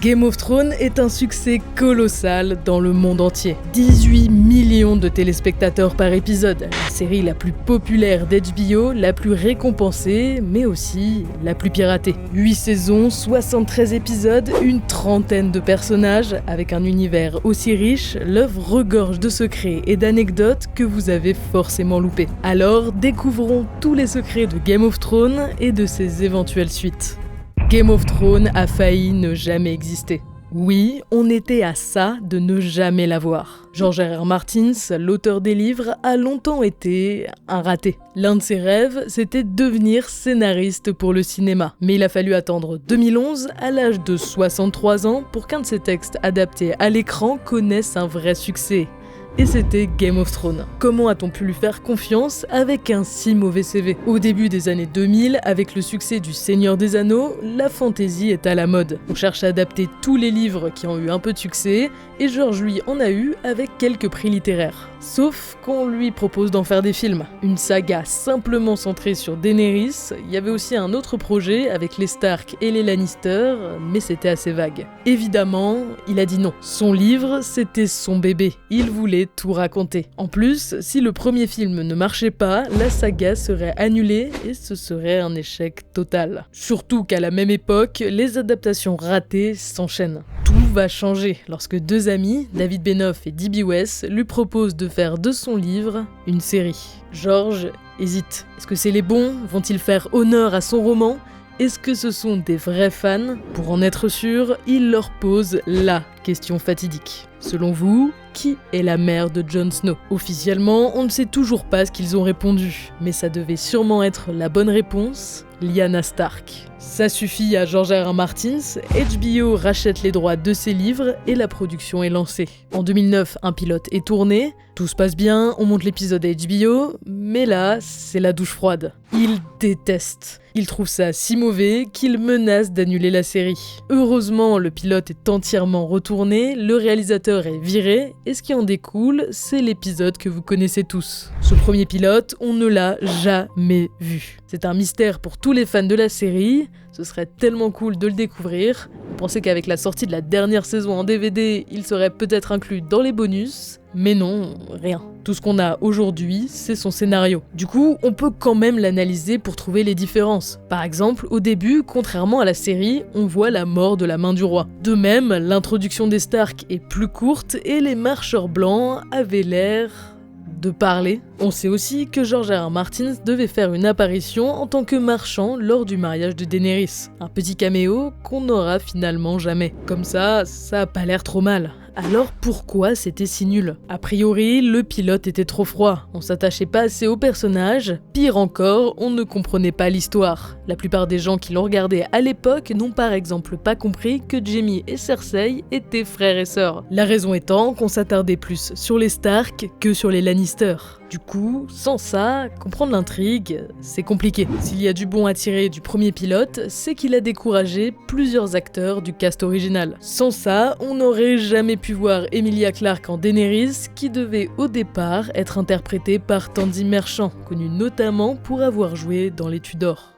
Game of Thrones est un succès colossal dans le monde entier. 18 millions de téléspectateurs par épisode, la série la plus populaire d'HBO, la plus récompensée, mais aussi la plus piratée. 8 saisons, 73 épisodes, une trentaine de personnages, avec un univers aussi riche, l'œuvre regorge de secrets et d'anecdotes que vous avez forcément loupés. Alors, découvrons tous les secrets de Game of Thrones et de ses éventuelles suites. Game of Thrones a failli ne jamais exister. Oui, on était à ça de ne jamais la voir. George R.R. Martin, l'auteur des livres, a longtemps été un raté. L'un de ses rêves, c'était devenir scénariste pour le cinéma. Mais il a fallu attendre 2011, à l'âge de 63 ans, pour qu'un de ses textes adaptés à l'écran connaisse un vrai succès. Et c'était Game of Thrones. Comment a-t-on pu lui faire confiance avec un si mauvais CV ? Au début des années 2000, avec le succès du Seigneur des Anneaux, la fantasy est à la mode. On cherche à adapter tous les livres qui ont eu un peu de succès, et George lui en a eu avec quelques prix littéraires. Sauf qu'on lui propose d'en faire des films. Une saga simplement centrée sur Daenerys, il y avait aussi un autre projet avec les Stark et les Lannister, mais c'était assez vague. Évidemment, il a dit non. Son livre, c'était son bébé. Il voulait tout raconter. En plus, si le premier film ne marchait pas, la saga serait annulée et ce serait un échec total. Surtout qu'à la même époque, les adaptations ratées s'enchaînent. Tout va changer lorsque deux amis, David Benioff et D.B. Weiss, lui proposent de faire de son livre une série. George hésite. Est-ce que c'est les bons ? Vont-ils faire honneur à son roman ? Est-ce que ce sont des vrais fans ? Pour en être sûr, il leur pose la question fatidique. Selon vous, qui est la mère de Jon Snow ? Officiellement, on ne sait toujours pas ce qu'ils ont répondu, mais ça devait sûrement être la bonne réponse, Lyanna Stark. Ça suffit à George R.R. Martin, HBO rachète les droits de ses livres et la production est lancée. En 2009, un pilote est tourné, tout se passe bien, on monte l'épisode à HBO, mais là, c'est la douche froide. Il déteste. Il trouve ça si mauvais qu'il menace d'annuler la série. Heureusement, le pilote est entièrement retourné, le réalisateur est viré, et ce qui en découle, c'est l'épisode que vous connaissez tous. Ce premier pilote, on ne l'a jamais vu. C'est un mystère pour tous les fans de la série, ce serait tellement cool de le découvrir. On pensait qu'avec la sortie de la dernière saison en DVD, il serait peut-être inclus dans les bonus, mais non, rien. Tout ce qu'on a aujourd'hui, c'est son scénario. Du coup, on peut quand même l'analyser pour trouver les différences. Par exemple, au début, contrairement à la série, on voit la mort de la main du roi. De même, l'introduction des Stark est plus courte et les marcheurs blancs avaient l'air de parler. On sait aussi que George R.R. Martin devait faire une apparition en tant que marchand lors du mariage de Daenerys. Un petit caméo qu'on n'aura finalement jamais. Comme ça a pas l'air trop mal. Alors pourquoi c'était si nul ? A priori, le pilote était trop froid, on s'attachait pas assez au personnage, pire encore, on ne comprenait pas l'histoire. La plupart des gens qui l'ont regardé à l'époque n'ont par exemple pas compris que Jaime et Cersei étaient frères et sœurs. La raison étant qu'on s'attardait plus sur les Stark que sur les Lannister. Du coup, sans ça, comprendre l'intrigue, c'est compliqué. S'il y a du bon à tirer du premier pilote, c'est qu'il a découragé plusieurs acteurs du cast original. Sans ça, on n'aurait jamais pu voir Emilia Clarke en Daenerys, qui devait au départ être interprétée par Tandy Merchant, connue notamment pour avoir joué dans Les Tudors.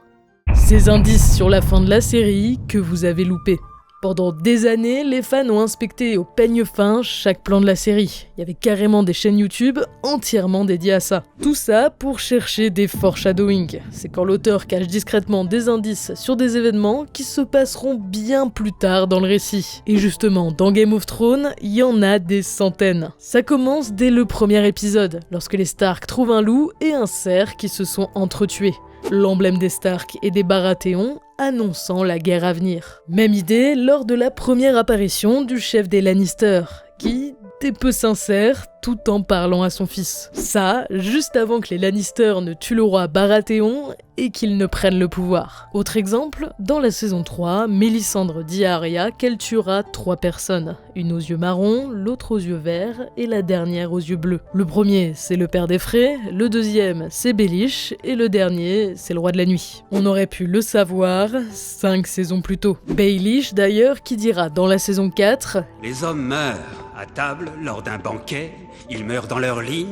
Ces indices sur la fin de la série que vous avez loupés. Pendant des années, les fans ont inspecté au peigne fin chaque plan de la série. Il y avait carrément des chaînes YouTube entièrement dédiées à ça. Tout ça pour chercher des foreshadowing. C'est quand l'auteur cache discrètement des indices sur des événements qui se passeront bien plus tard dans le récit. Et justement, dans Game of Thrones, il y en a des centaines. Ça commence dès le premier épisode, lorsque les Stark trouvent un loup et un cerf qui se sont entretués. L'emblème des Stark et des Baratheons annonçant la guerre à venir. Même idée lors de la première apparition du chef des Lannister, qui était peu sincère tout en parlant à son fils. Ça, juste avant que les Lannister ne tuent le roi Baratheon et qu'ils ne prennent le pouvoir. Autre exemple, dans la saison 3, Mélisandre dit à Arya qu'elle tuera 3 personnes. Une aux yeux marrons, l'autre aux yeux verts et la dernière aux yeux bleus. Le premier, c'est le père des Frey, le deuxième, c'est Baelish et le dernier, c'est le roi de la nuit. On aurait pu le savoir 5 saisons plus tôt. Baelish d'ailleurs qui dira dans la saison 4 « Les hommes meurent à table lors d'un banquet, ils meurent dans leur lit,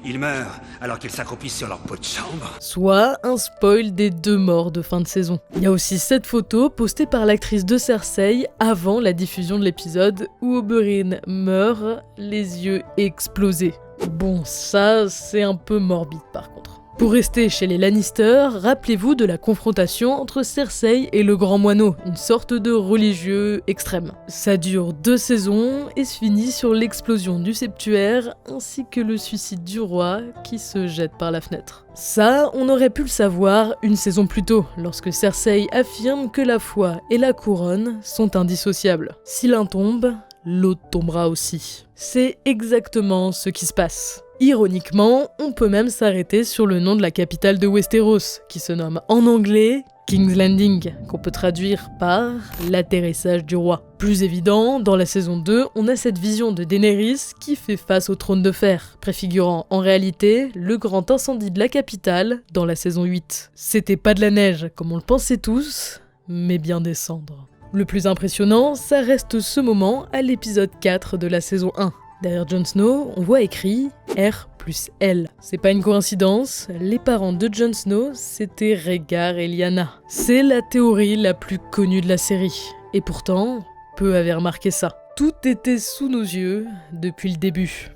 ils meurent alors qu'ils s'accroupissent sur leur pot de chambre. Soit un spoil des 2 morts de fin de saison. Il y a aussi cette photo postée par l'actrice de Cersei avant la diffusion de l'épisode où Oberyn meurt, les yeux explosés. Bon, ça, c'est un peu morbide par contre. Pour rester chez les Lannister, rappelez-vous de la confrontation entre Cersei et le Grand Moineau, une sorte de religieux extrême. Ça dure 2 saisons et se finit sur l'explosion du septuaire ainsi que le suicide du roi qui se jette par la fenêtre. Ça, on aurait pu le savoir une saison plus tôt, lorsque Cersei affirme que la foi et la couronne sont indissociables. Si l'un tombe, l'autre tombera aussi. C'est exactement ce qui se passe. Ironiquement, on peut même s'arrêter sur le nom de la capitale de Westeros, qui se nomme en anglais King's Landing, qu'on peut traduire par l'atterrissage du roi. Plus évident, dans la saison 2, on a cette vision de Daenerys qui fait face au trône de fer, préfigurant en réalité le grand incendie de la capitale dans la saison 8. C'était pas de la neige, comme on le pensait tous, mais bien des cendres. Le plus impressionnant, ça reste ce moment à l'épisode 4 de la saison 1. Derrière Jon Snow, on voit écrit R+L. C'est pas une coïncidence, les parents de Jon Snow, c'était Rhaegar et Lyanna. C'est la théorie la plus connue de la série. Et pourtant, peu avaient remarqué ça. Tout était sous nos yeux depuis le début.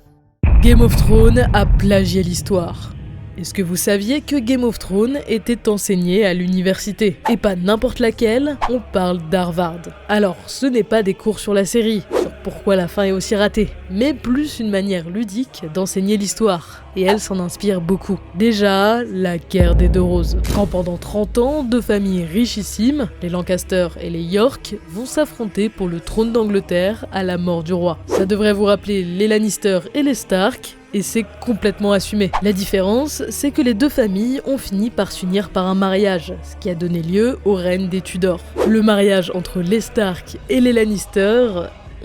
Game of Thrones a plagié l'histoire. Est-ce que vous saviez que Game of Thrones était enseigné à l'université? Et pas n'importe laquelle, on parle d'Harvard. Alors, ce n'est pas des cours sur la série, sur pourquoi la fin est aussi ratée, mais plus une manière ludique d'enseigner l'histoire. Et elle s'en inspire beaucoup. Déjà, la guerre des 2 roses. Quand pendant 30 ans, 2 familles richissimes, les Lancaster et les York, vont s'affronter pour le trône d'Angleterre à la mort du roi. Ça devrait vous rappeler les Lannister et les Stark, et c'est complètement assumé. La différence, c'est que les 2 familles ont fini par s'unir par un mariage, ce qui a donné lieu au règne des Tudors. Le mariage entre les Stark et les Lannister,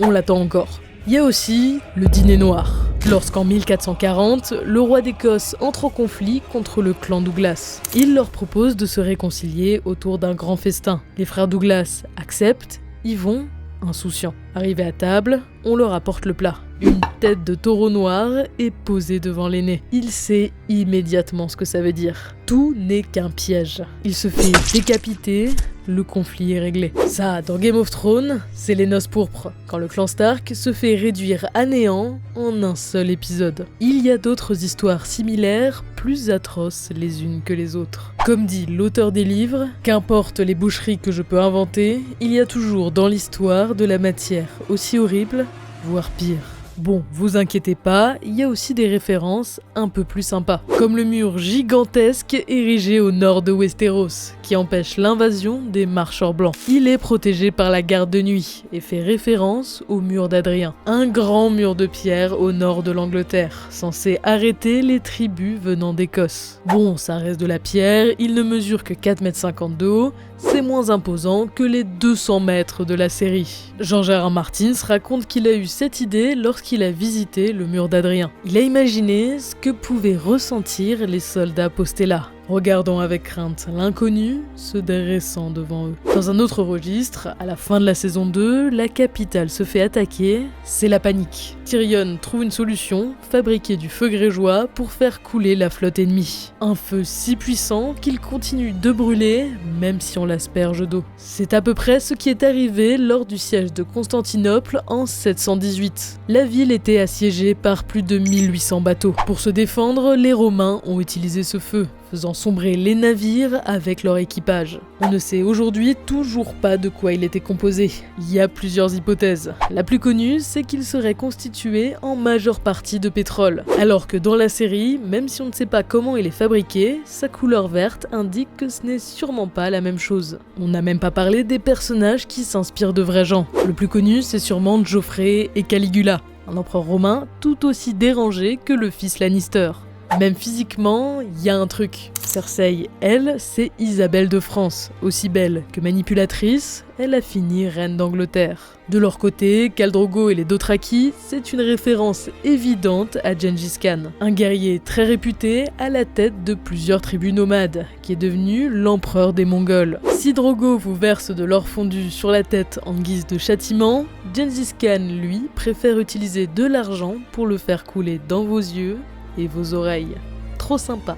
on l'attend encore. Il y a aussi le dîner noir. Lorsqu'en 1440, le roi d'Écosse entre en conflit contre le clan Douglas. Il leur propose de se réconcilier autour d'un grand festin. Les frères Douglas acceptent, y vont, insouciants. Arrivés à table, on leur apporte le plat. Une tête de taureau noir est posée devant l'aîné. Il sait immédiatement ce que ça veut dire. Tout n'est qu'un piège. Il se fait décapiter, le conflit est réglé. Ça, dans Game of Thrones, c'est les noces pourpres, quand le clan Stark se fait réduire à néant en un seul épisode. Il y a d'autres histoires similaires, plus atroces les unes que les autres. Comme dit l'auteur des livres, qu'importe les boucheries que je peux inventer, il y a toujours dans l'histoire de la matière aussi horrible, voire pire. Bon, vous inquiétez pas, il y a aussi des références un peu plus sympas, comme le mur gigantesque érigé au nord de Westeros, qui empêche l'invasion des marcheurs blancs. Il est protégé par la garde de nuit et fait référence au mur d'Adrien, un grand mur de pierre au nord de l'Angleterre, censé arrêter les tribus venant d'Écosse. Bon, ça reste de la pierre, il ne mesure que 4,50 m de haut, c'est moins imposant que les 200 mètres de la série. George R. R. Martin raconte qu'il a eu cette idée lorsqu'il a visité le mur d'Adrien. Il a imaginé ce que pouvaient ressentir les soldats postés là, regardant avec crainte l'inconnu se dressant devant eux. Dans un autre registre, à la fin de la saison 2, la capitale se fait attaquer, c'est la panique. Tyrion trouve une solution, fabriquer du feu grégeois pour faire couler la flotte ennemie. Un feu si puissant qu'il continue de brûler, même si on l'asperge d'eau. C'est à peu près ce qui est arrivé lors du siège de Constantinople en 718. La ville était assiégée par plus de 1800 bateaux. Pour se défendre, les Romains ont utilisé ce feu, faisant sombrer les navires avec leur équipage. On ne sait aujourd'hui toujours pas de quoi il était composé. Il y a plusieurs hypothèses. La plus connue, c'est qu'il serait constitué en majeure partie de pétrole. Alors que dans la série, même si on ne sait pas comment il est fabriqué, sa couleur verte indique que ce n'est sûrement pas la même chose. On n'a même pas parlé des personnages qui s'inspirent de vrais gens. Le plus connu, c'est sûrement Geoffrey et Caligula, un empereur romain tout aussi dérangé que le fils Lannister. Même physiquement, il y a un truc. Cersei, elle, c'est Isabelle de France. Aussi belle que manipulatrice, elle a fini reine d'Angleterre. De leur côté, Khal Drogo et les Dothraki, c'est une référence évidente à Gengis Khan, un guerrier très réputé à la tête de plusieurs tribus nomades, qui est devenu l'empereur des Mongols. Si Drogo vous verse de l'or fondu sur la tête en guise de châtiment, Gengis Khan, lui, préfère utiliser de l'argent pour le faire couler dans vos yeux et vos oreilles. Trop sympa.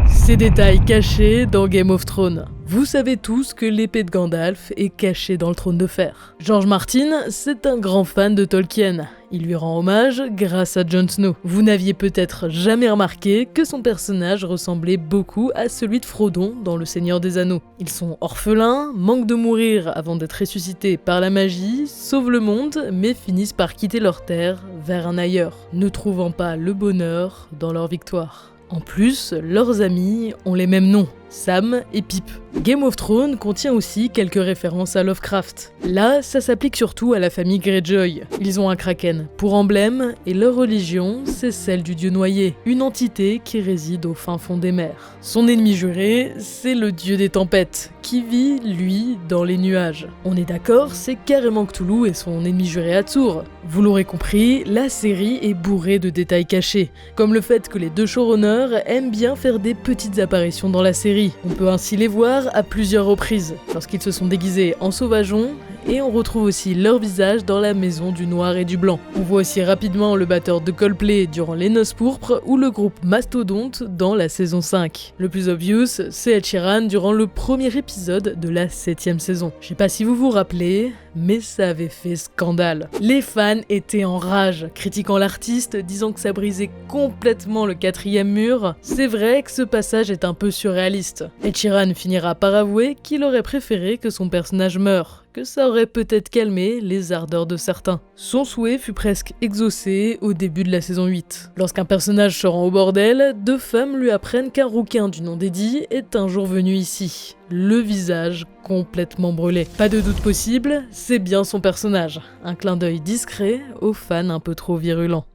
Ces détails cachés dans Game of Thrones. Vous savez tous que l'épée de Gandalf est cachée dans le trône de fer. George Martin, c'est un grand fan de Tolkien. Il lui rend hommage grâce à Jon Snow. Vous n'aviez peut-être jamais remarqué que son personnage ressemblait beaucoup à celui de Frodon dans Le Seigneur des Anneaux. Ils sont orphelins, manquent de mourir avant d'être ressuscités par la magie, sauvent le monde, mais finissent par quitter leur terre vers un ailleurs, ne trouvant pas le bonheur dans leur victoire. En plus, leurs amis ont les mêmes noms, Sam et Pip. Game of Thrones contient aussi quelques références à Lovecraft. Là, ça s'applique surtout à la famille Greyjoy. Ils ont un kraken pour emblème et leur religion, c'est celle du dieu noyé, une entité qui réside au fin fond des mers. Son ennemi juré, c'est le dieu des tempêtes, qui vit, lui, dans les nuages. On est d'accord, c'est carrément Cthulhu et son ennemi juré Hathor. Vous l'aurez compris, la série est bourrée de détails cachés, comme le fait que les deux showrunners aiment bien faire des petites apparitions dans la série. On peut ainsi les voir à plusieurs reprises, lorsqu'ils se sont déguisés en sauvageons, et on retrouve aussi leur visage dans la maison du noir et du blanc. On voit aussi rapidement le batteur de Coldplay durant les Noces pourpres ou le groupe Mastodonte dans la saison 5. Le plus obvious, c'est Ed Sheeran durant le premier épisode de la 7ème saison. Je sais pas si vous vous rappelez, mais ça avait fait scandale. Les fans étaient en rage, critiquant l'artiste, disant que ça brisait complètement le 4e mur. C'est vrai que ce passage est un peu surréaliste. Ed Sheeran finira par avouer qu'il aurait préféré que son personnage meure, que ça aurait peut-être calmé les ardeurs de certains. Son souhait fut presque exaucé au début de la saison 8. Lorsqu'un personnage se rend au bordel, deux femmes lui apprennent qu'un rouquin du nom d'Eddie est un jour venu ici, le visage complètement brûlé. Pas de doute possible, c'est bien son personnage. Un clin d'œil discret aux fans un peu trop virulents.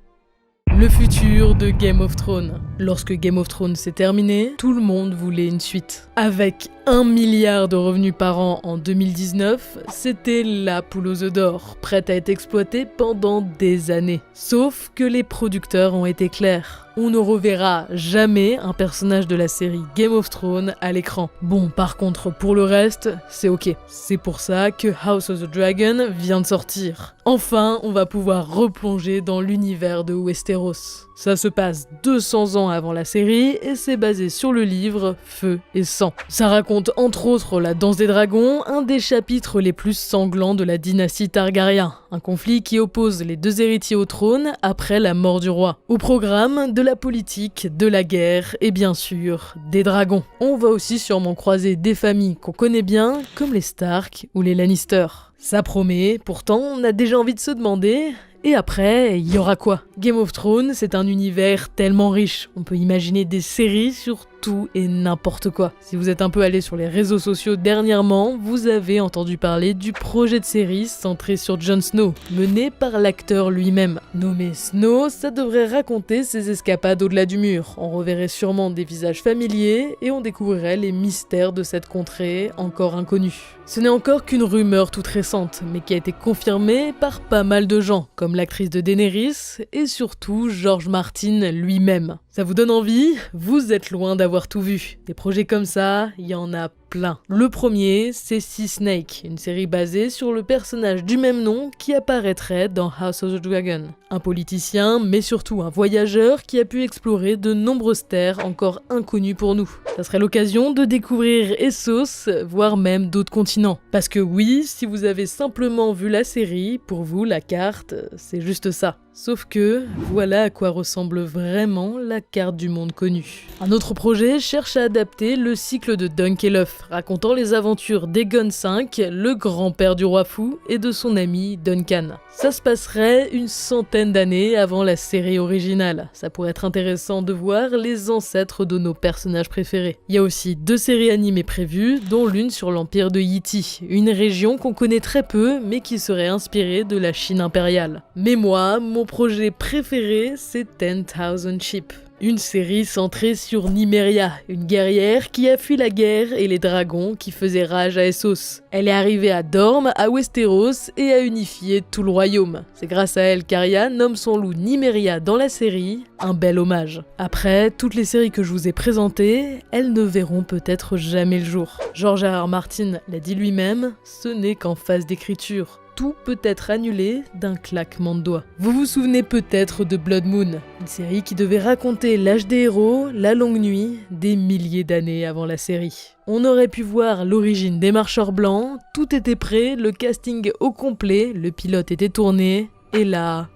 Le futur de Game of Thrones. Lorsque Game of Thrones s'est terminé, tout le monde voulait une suite. Avec 1 milliard de revenus par an en 2019, c'était la poule aux œufs d'or, prête à être exploitée pendant des années. Sauf que les producteurs ont été clairs. On ne reverra jamais un personnage de la série Game of Thrones à l'écran. Bon, par contre, pour le reste, c'est ok. C'est pour ça que House of the Dragon vient de sortir. Enfin, on va pouvoir replonger dans l'univers de Westeros. Ça se passe 200 ans avant la série et c'est basé sur le livre Feu et Sang. Ça raconte entre autres la Danse des Dragons, un des chapitres les plus sanglants de la dynastie Targaryen. Un conflit qui oppose les deux héritiers au trône après la mort du roi. Au programme, de la politique, de la guerre et bien sûr, des dragons. On va aussi sûrement croiser des familles qu'on connaît bien, comme les Stark ou les Lannister. Ça promet, pourtant on a déjà envie de se demander... Et après, il y aura quoi ? Game of Thrones, c'est un univers tellement riche. On peut imaginer des séries sur tout et n'importe quoi. Si vous êtes un peu allé sur les réseaux sociaux dernièrement, vous avez entendu parler du projet de série centré sur Jon Snow, mené par l'acteur lui-même. Nommé Snow, ça devrait raconter ses escapades au-delà du mur. On reverrait sûrement des visages familiers et on découvrirait les mystères de cette contrée encore inconnue. Ce n'est encore qu'une rumeur toute récente, mais qui a été confirmée par pas mal de gens, comme l'actrice de Daenerys et surtout George Martin lui-même. Ça vous donne envie ? Vous êtes loin d'avoir tout vu. Des projets comme ça, il y en a plein. Le premier, c'est Sea Snake, une série basée sur le personnage du même nom qui apparaîtrait dans House of the Dragon. Un politicien, mais surtout un voyageur qui a pu explorer de nombreuses terres encore inconnues pour nous. Ça serait l'occasion de découvrir Essos, voire même d'autres continents. Parce que oui, si vous avez simplement vu la série, pour vous, la carte, c'est juste ça. Sauf que, voilà à quoi ressemble vraiment la carte du monde connu. Un autre projet cherche à adapter le cycle de Dunk et l'œuf, racontant les aventures d'Aegon V, le grand-père du roi fou, et de son ami Duncan. Ça se passerait une centaine d'années avant la série originale. Ça pourrait être intéressant de voir les ancêtres de nos personnages préférés. Il y a aussi 2 séries animées prévues, dont l'une sur l'empire de Yiti, une région qu'on connaît très peu, mais qui serait inspirée de la Chine impériale. Mais moi, mon projet préféré, c'est 10,000 Ships. Une série centrée sur Nymeria, une guerrière qui a fui la guerre et les dragons qui faisaient rage à Essos. Elle est arrivée à Dorne, à Westeros et a unifié tout le royaume. C'est grâce à elle qu'Arya nomme son loup Nymeria dans la série, un bel hommage. Après, toutes les séries que je vous ai présentées, elles ne verront peut-être jamais le jour. George R.R. Martin l'a dit lui-même, ce n'est qu'en phase d'écriture. Tout peut être annulé d'un claquement de doigts. Vous vous souvenez peut-être de Blood Moon, une série qui devait raconter l'âge des héros, la longue nuit, des milliers d'années avant la série. On aurait pu voir l'origine des marcheurs blancs, tout était prêt, le casting au complet, le pilote était tourné, et là...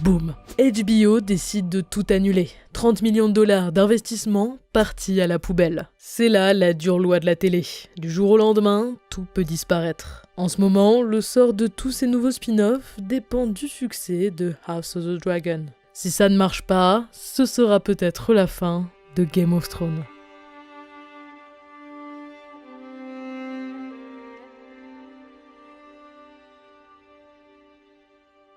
boum. HBO décide de tout annuler. 30 millions de dollars d'investissement partis à la poubelle. C'est là la dure loi de la télé. Du jour au lendemain, tout peut disparaître. En ce moment, le sort de tous ces nouveaux spin-offs dépend du succès de House of the Dragon. Si ça ne marche pas, ce sera peut-être la fin de Game of Thrones.